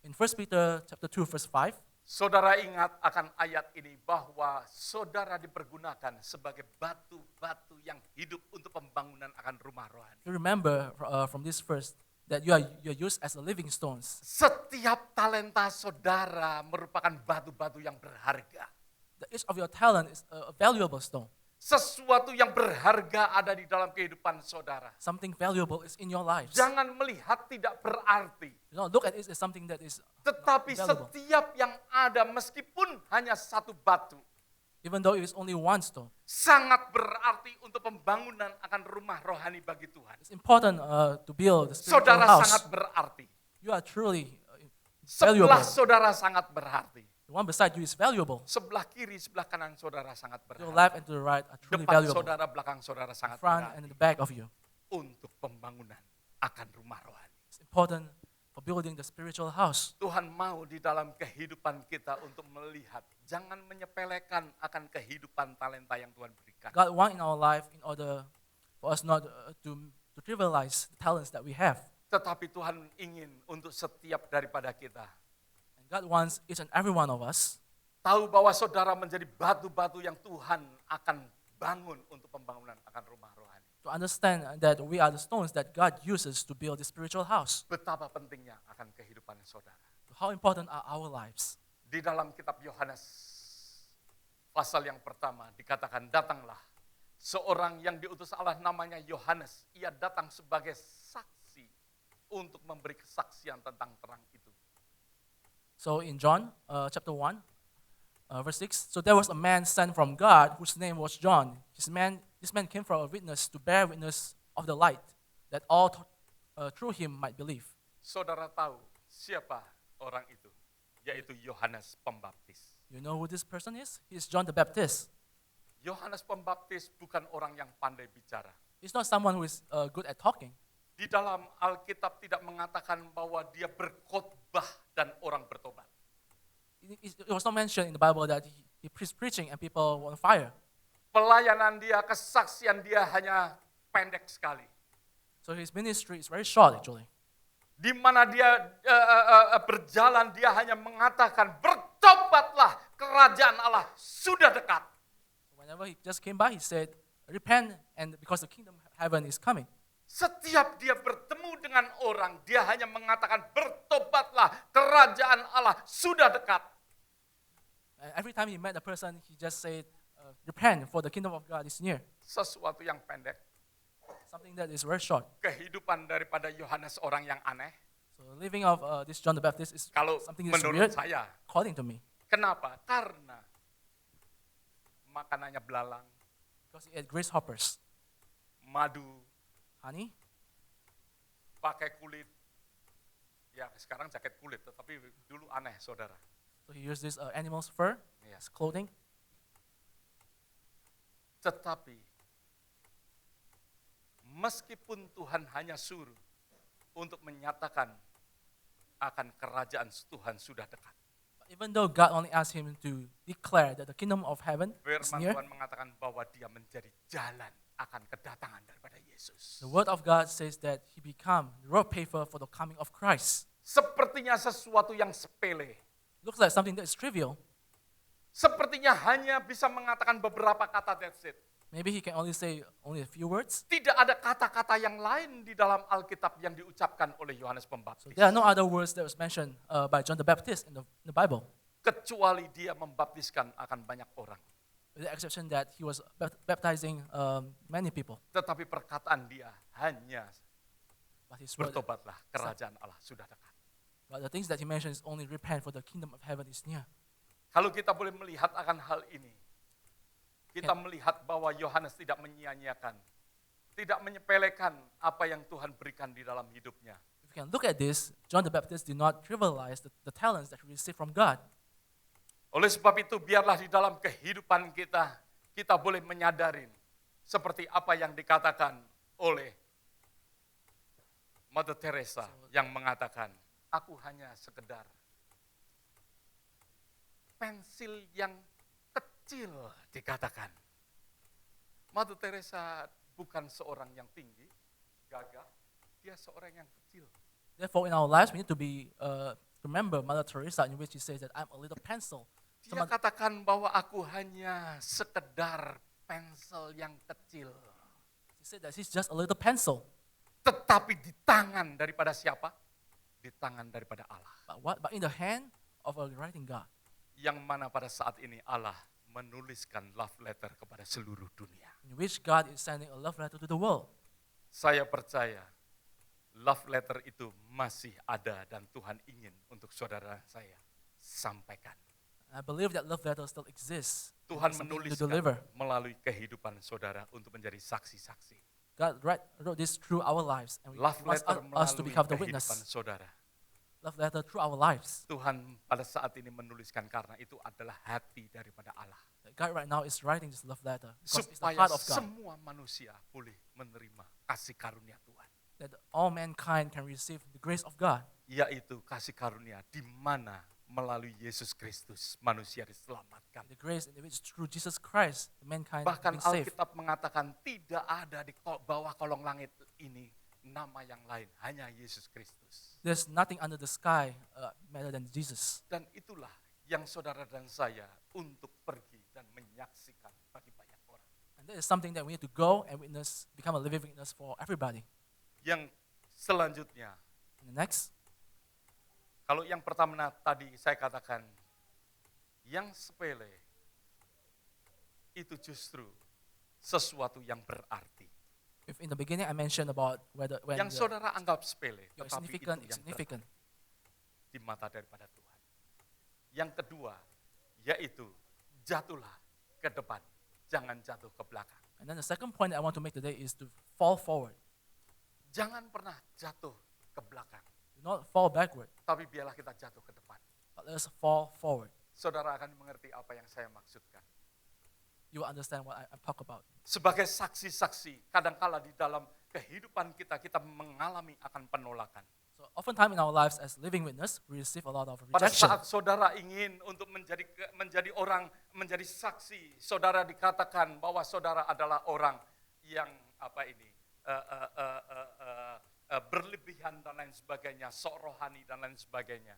In 1 Peter chapter 2 verse 5, saudara ingat akan ayat ini bahwa saudara dipergunakan sebagai batu-batu yang hidup untuk pembangunan akan rumah rohani. you remember from this verse that you're used as a living stones. Setiap talenta saudara merupakan batu-batu yang berharga. Each of your talent is a valuable stone. Sesuatu yang berharga ada di dalam kehidupan saudara. Something valuable is in your lives. Jangan melihat tidak berarti. You don't look at it as something that is Tetapi valuable. setiap yang ada meskipun hanya satu batu, Even though it is only one stone. sangat berarti untuk pembangunan akan rumah rohani bagi Tuhan. It's important to build the spiritual Saudara house. sangat berarti. You are truly valuable. Sebelah saudara sangat berarti. The one beside you is valuable. Sebelah kiri, sebelah kanan saudara sangat Your berharga. left and to the right are truly Depan valuable. saudara, belakang saudara sangat Front berharga. and the back of you. Untuk pembangunan akan rumah rohani. It's important for building the spiritual house. Tuhan mau di dalam kehidupan kita untuk melihat. Jangan menyepelekan akan kehidupan talenta yang Tuhan berikan. God wants in our life in order for us not to trivialize the talents that we have. Tetapi Tuhan ingin untuk setiap daripada kita And God wants each and every one of us tahu bahwa saudara menjadi batu-batu yang Tuhan akan bangun untuk pembangunan akan rumah rohani. to understand that we are the stones that God uses to build the spiritual house. Betapa pentingnya akan kehidupan saudara. How important are our lives? Di dalam kitab Yohanes pasal yang pertama dikatakan, datanglah seorang yang diutus Allah namanya Yohanes. Ia datang sebagai saksi untuk memberi kesaksian tentang terang itu. So in John chapter 1, verse 6, so there was a man sent from God whose name was John. This man came for a witness to bear witness of the light, that all through him might believe. Saudara tahu siapa orang itu? Yaitu Yohanes Pembaptis. You know who this person is? He is John the Baptist. Yohanes Pembaptis bukan orang yang pandai bicara. He's not someone who is good at talking. Di dalam Alkitab tidak mengatakan bahwa dia berkhotbah dan orang bertobat. It was not mentioned in the Bible that he preaching and people were on fire. Pelayanan dia, kesaksian dia hanya pendek sekali. So his ministry is very short actually. Di mana dia berjalan, dia hanya mengatakan, bertobatlah, kerajaan Allah sudah dekat. Whenever he just came by, he said, repent, and because the kingdom of heaven is coming. Setiap dia bertemu dengan orang, dia hanya mengatakan, bertobatlah, kerajaan Allah sudah dekat. And every time he met a person, he just said, repent, for the kingdom of God is near. Sesuatu yang pendek. Something that is very short. Kehidupan daripada Yohanes orang yang aneh. So living of this John the Baptist is Kalau something that's menurut weird, saya. according to me. Kenapa? Karena makanannya belalang, Because he ate grasshoppers, madu, honey, pakai kulit. Ya sekarang jaket kulit, tetapi dulu aneh saudara. so he used this animal's fur Ya. as clothing. Tetapi meskipun Tuhan hanya suruh untuk menyatakan akan kerajaan Tuhan sudah dekat. Even though God only asked him to declare that the kingdom of heaven is Firman near, Tuhan mengatakan bahwa dia menjadi jalan akan kedatangan daripada Yesus. the word of God says that he become the road paver for the coming of Christ. Sepertinya sesuatu yang sepele. Looks like something that is trivial. Sepertinya hanya bisa mengatakan beberapa kata, that's it. Maybe he can only say only a few words. Tidak ada kata-kata yang lain di dalam Alkitab yang diucapkan oleh Yohanes So Pembaptis. there are no other words that was mentioned by John the Baptist in the Bible, Kecuali dia membaptiskan akan banyak orang. with the exception that he was baptizing many people. Tetapi perkataan dia hanya But his word, Bertobatlah, kerajaan Allah sudah dekat. but the things that he mentioned is only repent, for the kingdom of heaven is near. Kalau kita boleh melihat akan hal ini, kita melihat bahwa Yohanes tidak menyia-nyiakan, tidak menyepelekan apa yang Tuhan berikan di dalam hidupnya. If we can look at this, John the Baptist did not trivialize the talents that he received from God. Oleh sebab itu, biarlah di dalam kehidupan kita boleh menyadarin seperti apa yang dikatakan oleh Mother Teresa yang mengatakan, aku hanya sekedar pensil yang kecil, dikatakan. Mother Teresa bukan seorang yang tinggi, gagah, dia seorang yang kecil. Therefore, in our lives, we need to be remember Mother Teresa, in which she says that I'm a little pencil. Dia katakan bahwa aku hanya sekedar pensel yang kecil. She said that she's just a little pencil. Tetapi di tangan daripada siapa? Di tangan daripada Allah. But in the hand of a writing God. Yang mana pada saat ini Allah menuliskan love letter kepada seluruh dunia. In which God is sending a love letter to the world. Saya percaya love letter itu masih ada dan Tuhan ingin untuk saudara saya sampaikan. I believe that love letter still exists. Tuhan to menuliskan deliver. melalui kehidupan saudara untuk menjadi saksi-saksi. God wrote this through our lives, and He Love wants letter us to melalui become the kehidupan witness. saudara. Love letter through our lives. Tuhan pada saat ini menuliskan karena itu adalah hati daripada Allah. God right now is writing this love letter because it's the Supaya heart of God. semua manusia boleh menerima kasih karunia Tuhan. That all mankind can receive the grace of God. Yaitu kasih karunia di mana melalui Yesus Kristus manusia diselamatkan. The grace in which through Jesus Christ, the mankind Bahkan being saved. Alkitab mengatakan tidak ada di bawah kolong langit ini nama yang lain, hanya Yesus Kristus. There's nothing under the sky better than Jesus. Dan itulah yang saudara dan saya untuk pergi dan menyaksikan bagi banyak orang. And that is something that we need to go and witness, become a living witness for everybody. Yang selanjutnya, And the next, kalau yang pertama tadi saya katakan, yang sepele itu justru sesuatu yang berarti. if in the beginning I mentioned about when Yang saudara anggap sepele, your tetapi itu significant is yang significant. berarti di mata daripada Tuhan. Yang kedua, yaitu jatuhlah ke depan, jangan jatuh ke belakang. And then the second point that I want to make today is to fall forward. Jangan pernah jatuh ke belakang, Do not fall backward, tapi biarlah kita jatuh ke depan. but let us fall forward. Saudara akan mengerti apa yang saya maksudkan. You will understand what I'm talking about. Sebagai saksi-saksi, kadangkala di dalam kehidupan kita mengalami akan penolakan. So oftentimes in our lives as living witness, we receive a lot of Pada rejection. saat saudara ingin untuk menjadi orang, menjadi saksi, saudara dikatakan bahwa saudara adalah orang yang berlebihan dan lain sebagainya, sok rohani dan lain sebagainya.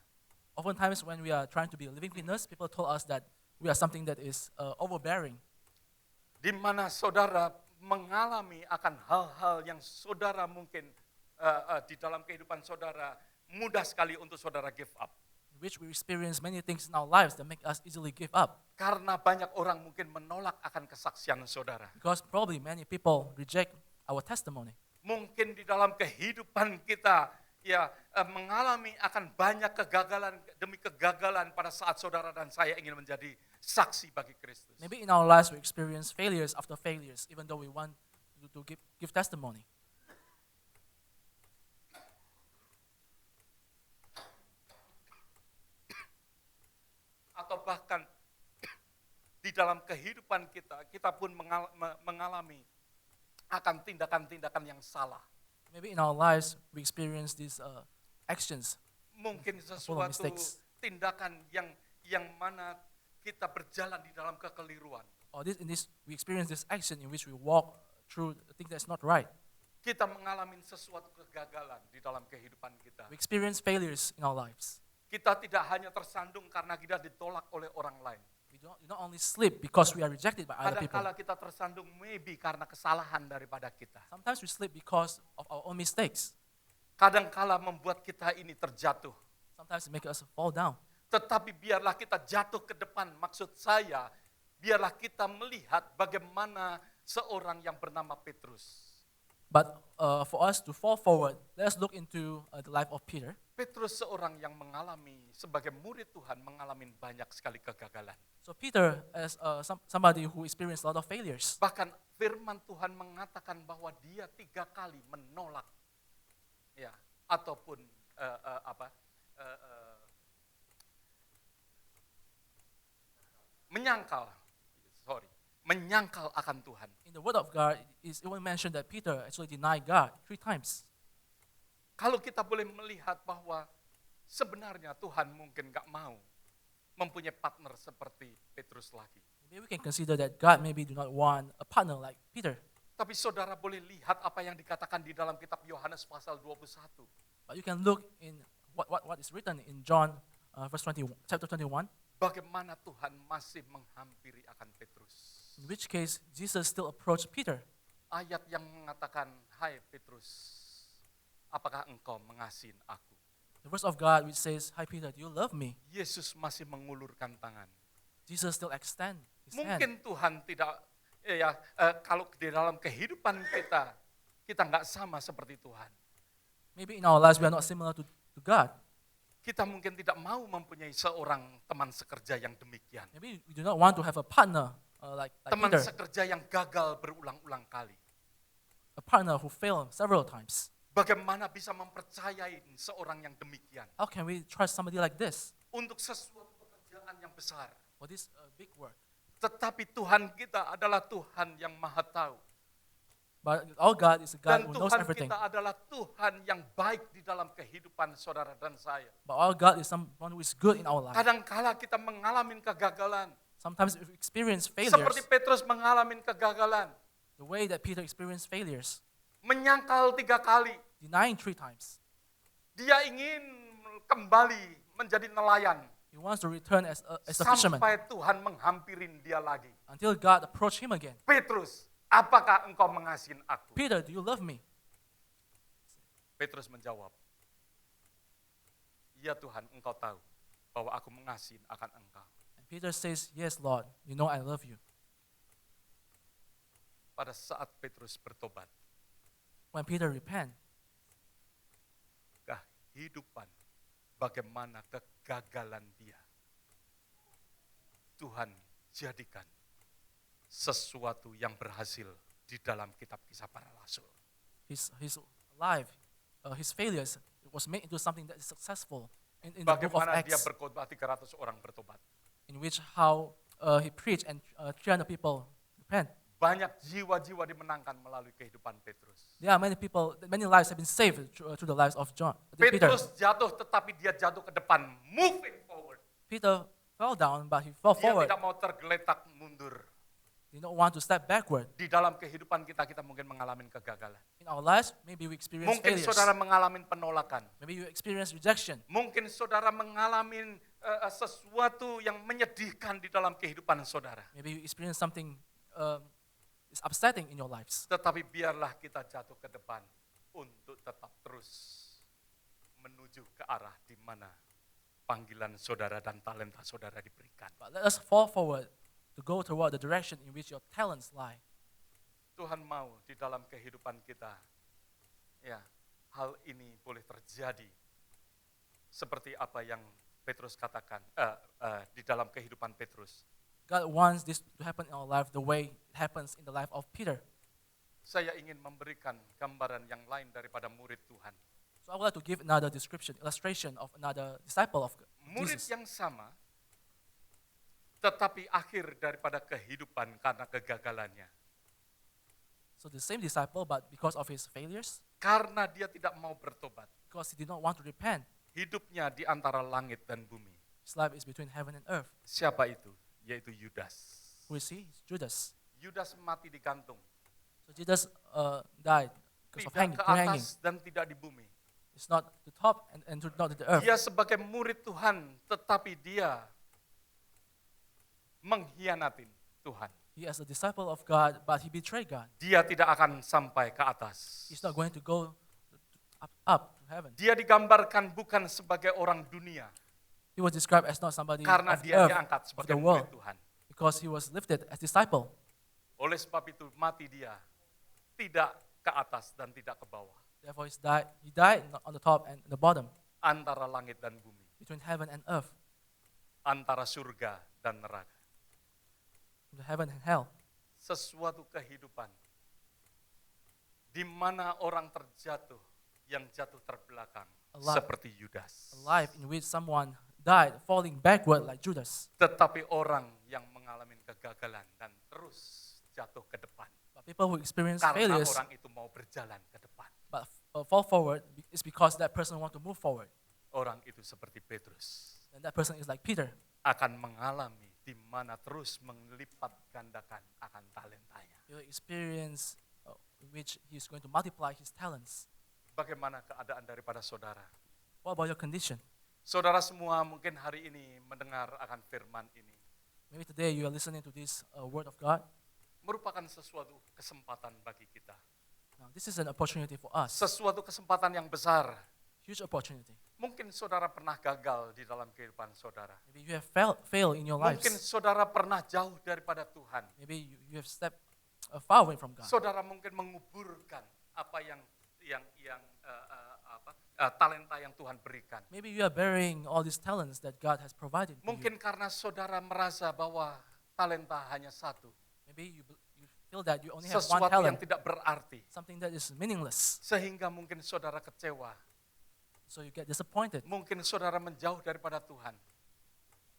Oftentimes when we are trying to be a living witness, people told us that we are something that is overbearing. Di mana saudara mengalami akan hal-hal yang saudara mungkin di dalam kehidupan saudara mudah sekali untuk saudara give up. In which we experience many things in our lives that make us easily give up. Karena banyak orang mungkin menolak akan kesaksian saudara. Because probably many people reject our testimony. Mungkin di dalam kehidupan kita mengalami akan banyak kegagalan demi kegagalan pada saat saudara dan saya ingin menjadi saksi bagi Kristus. Maybe in our lives we experience failures after failures, even though we want to give testimony. Atau bahkan di dalam kehidupan kita pun mengalami akan tindakan-tindakan yang salah. Maybe in our lives we experience these actions. Mungkin full of sesuatu mistakes. tindakan yang mana kita berjalan di dalam kekeliruan. Or we experience this action in which we walk through a thing that's not right. Kita mengalami sesuatu kegagalan di dalam kehidupan kita. We experience failures in our lives. Kita tidak hanya tersandung karena kita ditolak oleh orang lain. We do not only slip because we are rejected by other people. Kadang-kala kita tersandung maybe karena kesalahan daripada kita. Sometimes we slip because of our own mistakes. Kadang-kala membuat kita ini terjatuh. Sometimes it makes us fall down. Tetapi biarlah kita jatuh ke depan. Maksud saya, biarlah kita melihat bagaimana seorang yang bernama Petrus. But for us to fall forward, let us look into the life of Peter. Petrus seorang yang mengalami, sebagai murid Tuhan, mengalami banyak sekali kegagalan. So Peter, as somebody who experienced a lot of failures, Bahkan firman Tuhan mengatakan bahwa dia 3 kali menolak, ya, ataupun menyangkal akan Tuhan. in the Word of God, it will mention that Peter actually denied God 3 times. Kalau kita boleh melihat bahwa sebenarnya Tuhan mungkin gak mau mempunyai partner seperti Petrus lagi. Maybe we can consider that God maybe do not want a partner like Peter. Tapi saudara boleh lihat apa yang dikatakan di dalam kitab Yohanes pasal 21. But you can look in what is written in John chapter 21, Bagaimana Tuhan masih menghampiri akan Petrus. in which case Jesus still approached Peter. Ayat yang mengatakan, "Hai Petrus, apakah engkau mengasihi aku?" The verse of God which says, "Hi Peter, do you love me?" Yesus masih mengulurkan tangan. Jesus still extend his hand. Mungkin Tuhan tidak, kalau di dalam kehidupan kita nggak sama seperti Tuhan. Maybe in our lives we are not similar to God. Kita mungkin tidak mau mempunyai seorang teman sekerja yang demikian. Maybe we do not want to have a partner like Teman Peter, sekerja yang gagal berulang-ulang kali. a partner who failed several times. Bagaimana bisa mempercayai seorang yang demikian How can we trust somebody like this untuk sesuatu pekerjaan yang besar? for this big work? Tetapi Tuhan kita adalah Tuhan yang maha tahu. But our God is a God Dan who knows Tuhan everything. kita adalah Tuhan yang baik di dalam kehidupan saudara dan saya. But our God is someone who is good in our life. Kadangkala kita mengalami kegagalan. Sometimes we experience Seperti failures Petrus mengalami kegagalan. the way that Peter experienced failures, Menyangkal 3 kali. denying 3 times. Dia ingin kembali menjadi nelayan. He wants to return as a fisherman Sampai Tuhan menghampirin dia lagi. until God approached him again. Petrus, apakah engkau mengasihi aku? Peter, do you love me? Petrus menjawab, "Ya Tuhan, engkau tahu bahwa aku mengasihi akan engkau." And Peter says, "Yes, Lord, you know I love you." Pada saat Petrus bertobat, When Peter repent, kehidupan, bagaimana kegagalan dia, Tuhan jadikan sesuatu yang berhasil di dalam kitab Kisah Para Rasul. his life, his failures was made into something that is successful in the book of Bagaimana dia Acts, berkhotbah 300 orang bertobat. in which how he preached and 300 people repent. Banyak jiwa-jiwa dimenangkan melalui kehidupan Petrus. There are many lives have been saved through the lives of Peter. Petrus jatuh tetapi dia jatuh ke depan, moving forward. Peter fell down, but he fell Dia forward. tidak mau tergeletak mundur. He did not want to step backward. Di dalam kehidupan kita mungkin mengalami kegagalan. In our lives, maybe we experience Mungkin failures. saudara mengalami penolakan. Maybe you experience rejection. Mungkin saudara mengalami sesuatu yang menyedihkan di dalam kehidupan saudara. Maybe you experience something is upsetting in your lives. Tetapi biarlah kita jatuh ke depan untuk tetap terus menuju ke arah di mana panggilan saudara dan talenta saudara diberikan. But let us fall forward to go toward the direction in which your talents lie. Tuhan mau di dalam kehidupan kita, ya, hal ini boleh terjadi seperti apa yang Petrus katakan di dalam kehidupan Petrus. God wants this to happen in our life the way it happens in the life of Peter. Saya ingin memberikan gambaran yang lain daripada murid Tuhan. So I would like to give another illustration of another disciple of Murid Jesus. yang sama, tetapi akhir daripada kehidupan karena kegagalannya. So the same disciple, but because of his failures, Karena dia tidak mau bertobat, because he did not want to repent, hidupnya di antara langit dan bumi. his life is between heaven and earth. Siapa itu? Yaitu Yudas. Who is he? It's Judas. Yudas mati digantung. So Judas died because of Tidak ke hanging. atas dan tidak di bumi. It's not the top and not the earth. Dia sebagai murid Tuhan, tetapi dia mengkhianatin Tuhan. He is a disciple of God, but he betrayed God. Dia tidak akan sampai ke atas. He's not going to go up to heaven. Dia digambarkan bukan sebagai orang dunia, He was described as not somebody karena of the dia earth, diangkat of sebagai the world, murid Tuhan. because he was lifted as disciple. Oleh sebab itu mati dia tidak ke atas dan tidak ke bawah. Therefore, he died not on the top and the bottom, Antara langit dan bumi. between heaven and earth, Antara surga dan neraka. between heaven and hell. Sesuatu kehidupan di mana orang terjatuh yang jatuh terbelakang seperti Yudas. A life in which someone died falling backward like Judas. Tetapi orang yang mengalami kegagalan dan terus jatuh ke depan. But people who experience Karena failures orang itu mau berjalan ke depan. but fall forward is because that person want to move forward. Orang itu seperti Petrus. And that person is like Peter, Akan mengalami di mana terus melipat gandakan akan talentanya. he will experience in which he is going to multiply his talents. Bagaimana keadaan daripada saudara? What about your condition? Saudara semua mungkin hari ini mendengar akan firman ini. Maybe today you are listening to this word of God. Merupakan sesuatu kesempatan bagi kita. Now, this is an opportunity for us, Sesuatu kesempatan yang besar. huge opportunity. Mungkin saudara pernah gagal di dalam kehidupan saudara. Maybe you have failed in your Mungkin lives. saudara pernah jauh daripada Tuhan. Maybe you have stepped far away from God. Saudara mungkin menguburkan apa yang talenta yang Tuhan berikan. Maybe you are burying all these talents that God has provided for you. Mungkin karena saudara merasa bahwa talenta hanya satu. Maybe you feel that you only have one Sesuatu yang talent, tidak berarti. something that is meaningless. Sehingga mungkin saudara kecewa. So you get disappointed. Mungkin saudara menjauh daripada Tuhan.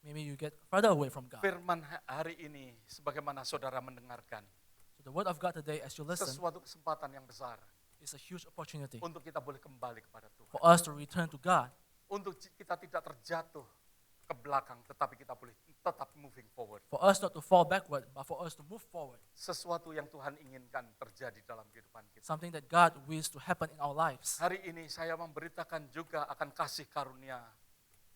Maybe you get further away from God. Firman hari ini sebagaimana saudara mendengarkan. So the word of God today, as you listen, Sesuatu kesempatan yang besar. is a huge opportunity Untuk kita boleh kembali kepada Tuhan. for us to return to God, Untuk kita tidak terjatuh ke belakang, tetapi kita boleh tetap moving forward. for us not to fall backward, but for us to move forward. Sesuatu yang Tuhan inginkan terjadi dalam kehidupan kita. Something that God wills to happen in our lives. Hari ini saya memberitakan juga akan kasih karunia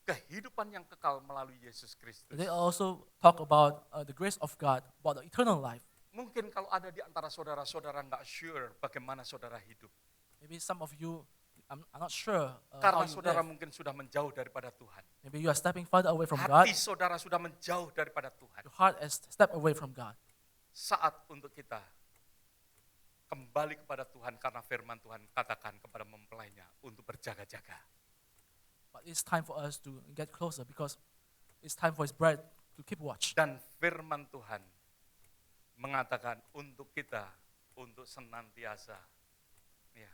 kehidupan yang kekal melalui Yesus Kristus. Today I also talk about the grace of God, about the eternal life. Mungkin kalau ada di antara saudara-saudara nggak sure bagaimana saudara hidup. Maybe some of you, I'm not sure how Karena you saudara live. mungkin sudah menjauh daripada Tuhan. Maybe you are stepping further away from God. Hati saudara sudah menjauh daripada Tuhan. Your heart has stepped away from God. Saat untuk kita kembali kepada Tuhan karena firman Tuhan katakan kepada mempelainya untuk berjaga-jaga. But it's time for us to get closer because it's time for His bride to keep watch. Dan firman Tuhan mengatakan untuk kita untuk senantiasa ya,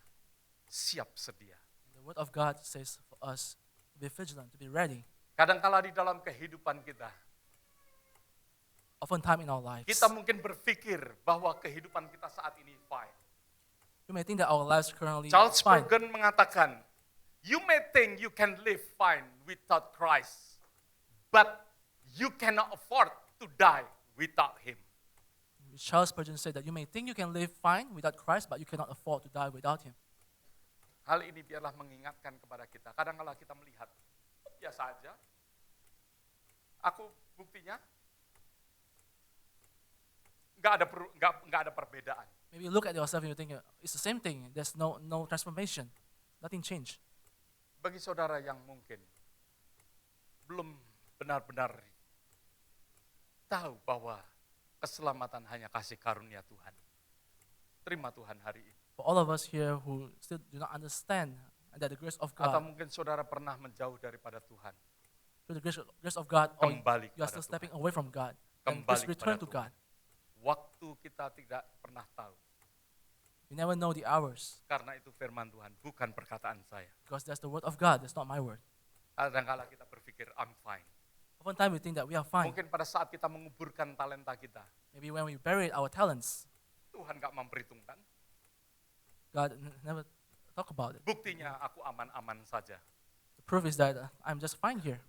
siap sedia. And the word of God says for us to be vigilant, to be ready. Kadangkala di dalam kehidupan kita, Oftentimes in our lives, kita mungkin berpikir bahwa kehidupan kita saat ini fine. you may think that our lives currently Charles fine. Spurgeon mengatakan, you may think you can live fine without Christ, but you cannot afford to die without Him. Charles Spurgeon said that you may think you can live fine without Christ, but you cannot afford to die without Him. Hal ini biarlah mengingatkan kepada kita. Kadang-kala kita melihat, biasa aja. Aku buktinya, nggak ada perbedaan. Maybe you look at yourself and you think it's the same thing. There's no transformation. Nothing changed. Bagi saudara yang mungkin belum benar-benar tahu bahwa keselamatan hanya kasih karunia Tuhan. Terima Tuhan hari ini. For all of us here who still do not understand that the grace of Atau God, mungkin saudara pernah menjauh daripada Tuhan. through the grace of God, or Kembali you are kepada still Tuhan. stepping away from God, then Kembali please return kepada to Tuhan. God. Waktu kita tidak pernah tahu. You never know the hours Karena itu firman Tuhan, bukan perkataan saya. because that's the word of God. That's not my word. Kadang-kala kita berpikir, I'm fine. Oftentimes we think that we are fine. Mungkin pada saat kita menguburkan talenta kita, Maybe when we buried our talents, Tuhan gak memperhitungkan. God never talk about it. Buktinya aku aman-aman saja. The proof is that I'm just fine here.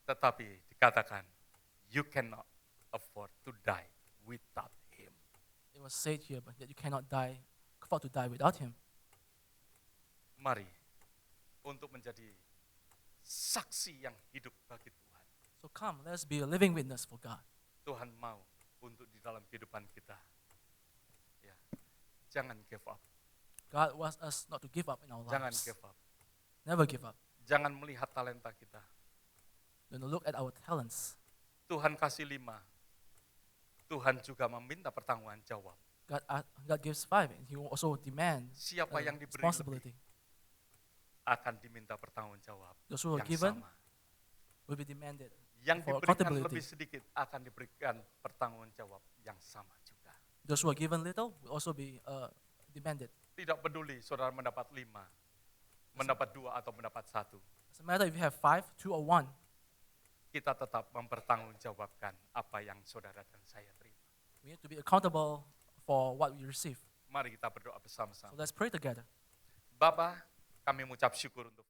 Tetapi dikatakan, you cannot afford to die without Him. It was said here, but that you cannot afford to die without Him. Mari, untuk menjadi saksi yang hidup bagi Tuhan. So come, let's be a living witness for God. Tuhan mau untuk di dalam kehidupan kita. Ya, jangan give up. God wants us not to give up in our Jangan lives. give up. Never give up. Jangan melihat talenta kita. Don't look at our talents. Tuhan kasih 5. Tuhan juga meminta pertanggungan jawab. God gives 5, and He will also demand Siapa yang diberi responsibility. akan diminta pertanggungjawab Those who are yang given sama. will be demanded Yang for diberikan accountability. lebih sedikit akan diberikan pertanggungjawab yang sama juga. Those who are given little will also be demanded. Tidak peduli saudara mendapat 5, mendapat 2 atau mendapat 1. Doesn't matter if you have 5, 2, or 1. Kita tetap mempertanggungjawabkan apa yang saudara dan saya terima. We need to be accountable for what we receive. Mari kita berdoa So bersama-sama. let's pray together. Bapa, kami mengucap syukur untuk